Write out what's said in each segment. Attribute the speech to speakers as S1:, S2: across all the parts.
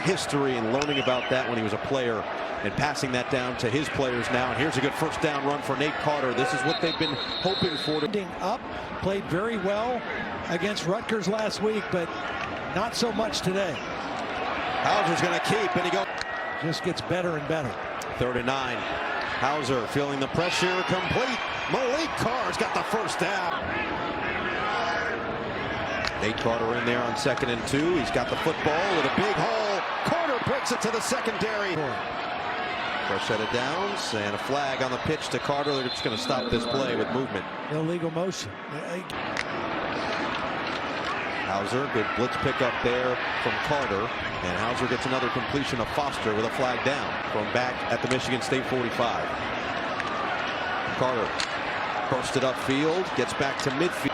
S1: history and learning about that when he was a player and passing that down to his players now. And here's a good first down run for Nate Carter. This is what they've been hoping for.
S2: Up, played very well against Rutgers last week, but not so much today.
S1: Hauser's going to keep, and he goes.
S2: Just gets better and better.
S1: 3rd and 9. Hauser feeling the pressure, complete. Malik Carr's got the first down. Nate Carter in there on 2nd and 2. He's got the football with a big hole. Carter breaks it to the secondary. Fresh set of downs and a flag on the pitch to Carter. They're just going to stop this play with movement.
S2: Illegal motion.
S1: Hauser, good blitz pickup there from Carter. And Hauser gets another completion of Foster with a flag down from back at the Michigan State 45. Carter bursts it upfield, gets back to midfield.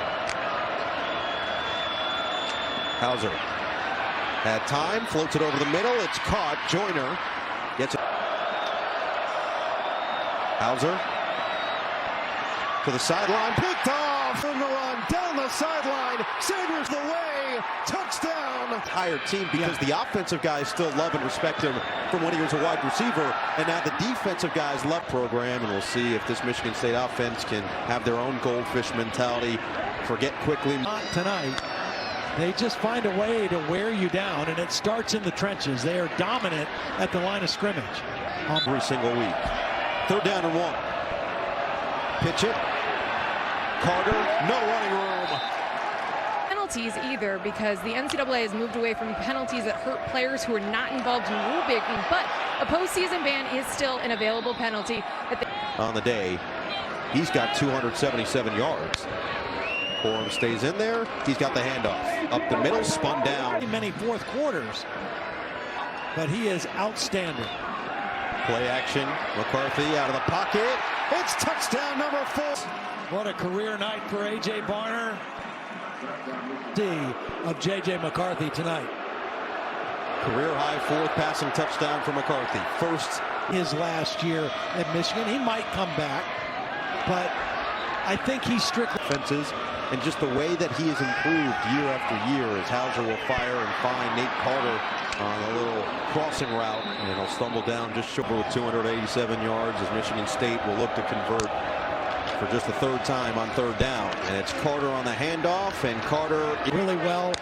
S1: Hauser had time, floats it over the middle. It's caught. Joyner gets it. Hauser to the sideline, picked off on the run down the sideline. Sabres the way, touchdown. Entire team because the offensive guys still love and respect him from when he was a wide receiver, and now the defensive guys love program. And we'll see if this Michigan State offense can have their own goldfish mentality. Forget quickly.
S2: Not tonight. They just find a way to wear you down, and it starts in the trenches. They are dominant at the line of scrimmage.
S1: Every single week. 3rd down and 1. Pitch it. Carter, no running room.
S3: Penalties either, because the NCAA has moved away from penalties that hurt players who are not involved in rule breaking, but a postseason ban is still an available penalty.
S1: On the day, he's got 277 yards. Corum stays in there. He's got the handoff. Up the middle, spun down.
S2: Many fourth quarters, but he is outstanding.
S1: Play action. McCarthy out of the pocket. It's touchdown number 4.
S2: What a career night for A.J. Barner. Of J.J. McCarthy tonight.
S1: Career high 4th passing touchdown for McCarthy. First
S2: his last year at Michigan. He might come back, but I think he's strictly
S1: fences. And just the way that he has improved year after year as Hauser will fire and find Nate Carter on a little crossing route, and he'll stumble down just short with 287 yards as Michigan State will look to convert for just the 3rd time on 3rd down. And it's Carter on the handoff, and Carter
S2: really well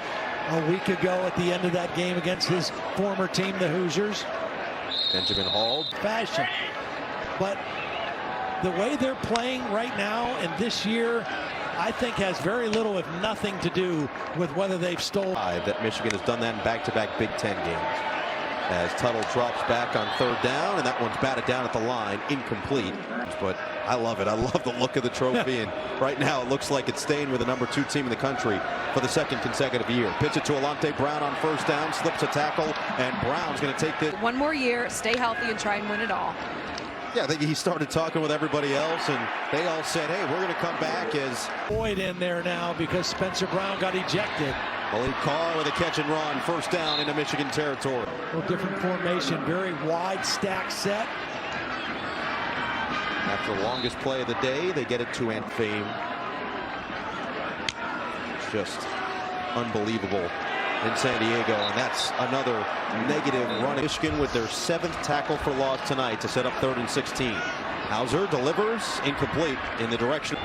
S2: a week ago at the end of that game against his former team, the Hoosiers.
S1: Benjamin Hall.
S2: Fashion. But the way they're playing right now and this year, I think has very little, if nothing, to do with whether they've stolen.
S1: That Michigan has done that in back-to-back Big Ten games. As Tuttle drops back on 3rd down, and that one's batted down at the line, incomplete. But I love it. I love the look of the trophy, and right now it looks like it's staying with the number 2 team in the country for the 2nd consecutive year. Pitch it to Alante Brown on 1st down, slips a tackle, and Brown's going to take this.
S3: One more year, stay healthy, and try and win it all.
S1: Yeah, I think he started talking with everybody else, and they all said, hey, we're going to come back as
S2: Boyd in there now because Spencer Brown got ejected.
S1: Malik Carr with a catch and run, 1st down into Michigan territory.
S2: A little different formation, very wide stack set.
S1: After the longest play of the day, they get it to Ant Fame. Just unbelievable in San Diego, and that's another negative run. Michigan with their 7th tackle for loss tonight to set up 3rd and 16. Hauser delivers, incomplete in the direction.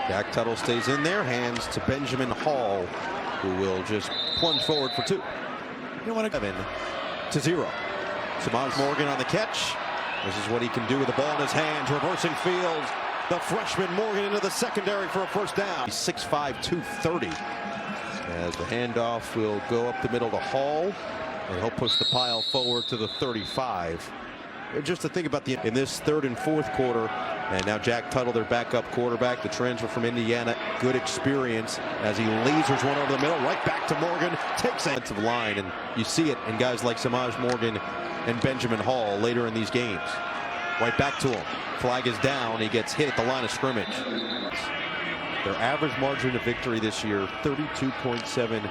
S1: Jack Tuttle stays in there, hands to Benjamin Hall, who will just plunge forward for 2.
S2: You want to
S1: 7-0. Samaj Morgan on the catch. This is what he can do with the ball in his hands, reversing field. The freshman Morgan into the secondary for a 1st down. He's 6'5", 230. As the handoff will go up the middle to Hall, and he'll push the pile forward to the 35. And just to think about in this 3rd and 4th quarter, and now Jack Tuttle, their backup quarterback, the transfer from Indiana, good experience as he lasers one over the middle, right back to Morgan, takes a defensive line, and you see it in guys like Samaj Morgan and Benjamin Hall later in these games. Right back to him. Flag is down. He gets hit at the line of scrimmage. Their average margin of victory this year, 32.7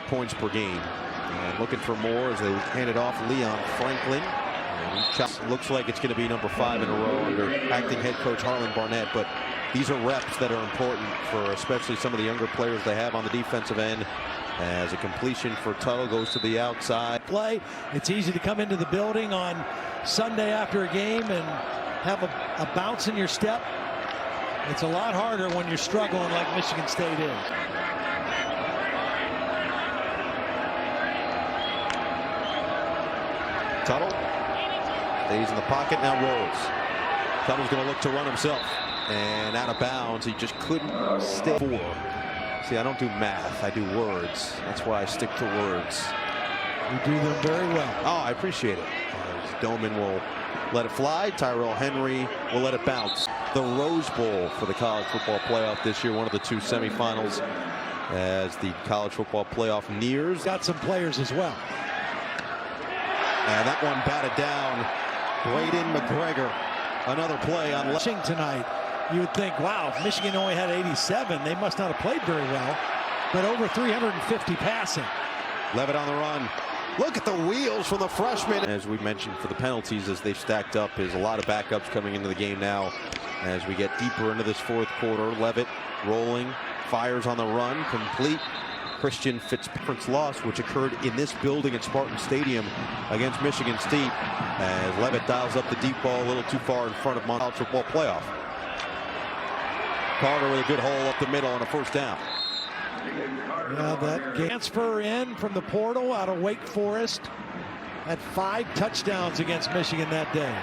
S1: points per game. And looking for more as they hand it off Leon Franklin. And looks like it's going to be number 5 in a row under acting head coach Harlan Barnett. But these are reps that are important for especially some of the younger players they have on the defensive end. As a completion for Tuttle goes to the outside.
S2: Play. It's easy to come into the building on Sunday after a game and have a bounce in your step. It's a lot harder when you're struggling like Michigan State is.
S1: Tuttle stays in the pocket, now rolls. Tuttle's going to look to run himself. And out of bounds, he just couldn't stay. See, I don't do math, I do words. That's why I stick to words.
S2: You do them very well.
S1: Oh, I appreciate it. As Doman will let it fly. Tyrell Henry will let it bounce. The Rose Bowl for the college football playoff this year, one of the two semifinals as the college football playoff nears.
S2: Got some players as well.
S1: And that one batted down. Braden McGregor. Another play on
S2: tonight. You would think, wow, if Michigan only had 87, they must not have played very well. But over 350 passing.
S1: Levitt on the run. Look at the wheels from the freshman. As we mentioned, for the penalties as they've stacked up, is a lot of backups coming into the game now. As we get deeper into this fourth quarter, Levitt rolling, fires on the run, complete. Christian Fitzpatrick's loss, which occurred in this building at Spartan Stadium against Michigan State, as Levitt dials up the deep ball a little too far in front of college football playoff. Carter with a good hole up the middle on a first down.
S2: Yeah, that transfer in from the portal out of Wake Forest had 5 touchdowns against Michigan that day.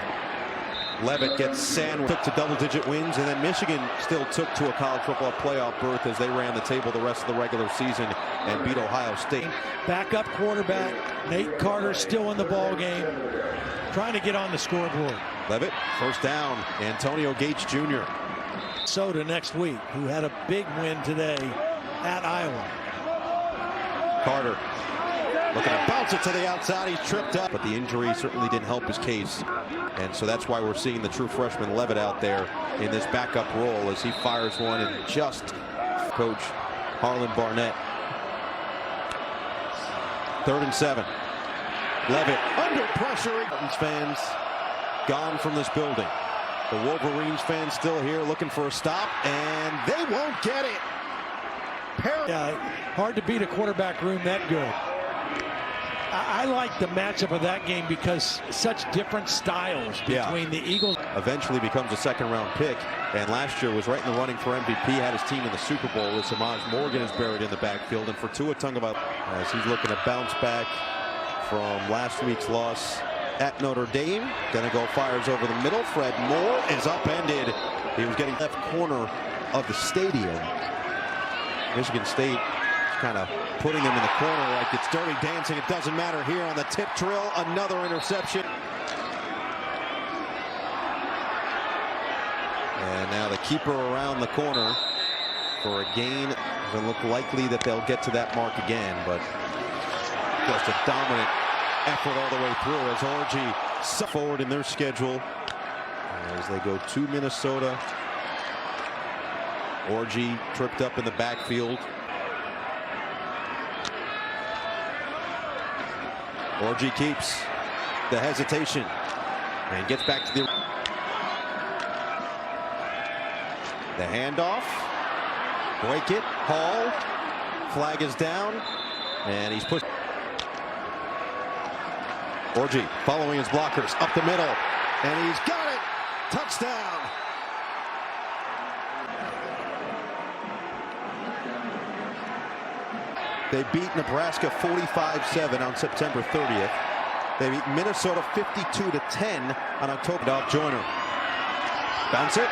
S1: Levitt gets sandwiched, took to double-digit wins, and then Michigan still took to a college football playoff berth as they ran the table the rest of the regular season and beat Ohio State.
S2: Backup quarterback Nate Carter still in the ball game, trying to get on the scoreboard.
S1: Levitt, first down. Antonio Gates Jr.
S2: Soda next week, who had a big win today at Iowa.
S1: Carter looking to bounce it to the outside. He's tripped up, but the injury certainly didn't help his case. And so that's why we're seeing the true freshman Levitt out there in this backup role as he fires one and just coach Harlan Barnett. 3rd and 7. Levitt under pressure. Fans gone from this building. The Wolverines fans still here looking for a stop, and they won't get it.
S2: Yeah, hard to beat a quarterback room that good. I like the matchup of that game because such different styles between the Eagles.
S1: Eventually becomes a second-round pick, and last year was right in the running for MVP, had his team in the Super Bowl as Samaj Morgan is buried in the backfield. And for Tua Tagovailoa, as he's looking to bounce back from last week's loss at Notre Dame. Gonna go, fires over the middle. Fred Moore is upended. He was getting left corner of the stadium. Michigan State kind of putting them in the corner like it's dirty dancing. It doesn't matter here on the tip drill. Another interception. And now the keeper around the corner for a gain. Doesn't look likely that they'll get to that mark again, but just a dominant effort all the way through as Orji forward in their schedule as they go to Minnesota. Orji tripped up in the backfield. Orji keeps the hesitation and gets back to the handoff. Break it. Hall. Flag is down. And he's pushed. Orji following his blockers up the middle. And he's got it. Touchdown. They beat Nebraska 45-7 on September 30th. They beat Minnesota 52-10 on October. Dog Joyner. Bounce it.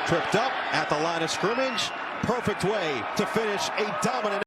S1: Tripped up at the line of scrimmage. Perfect way to finish a dominant.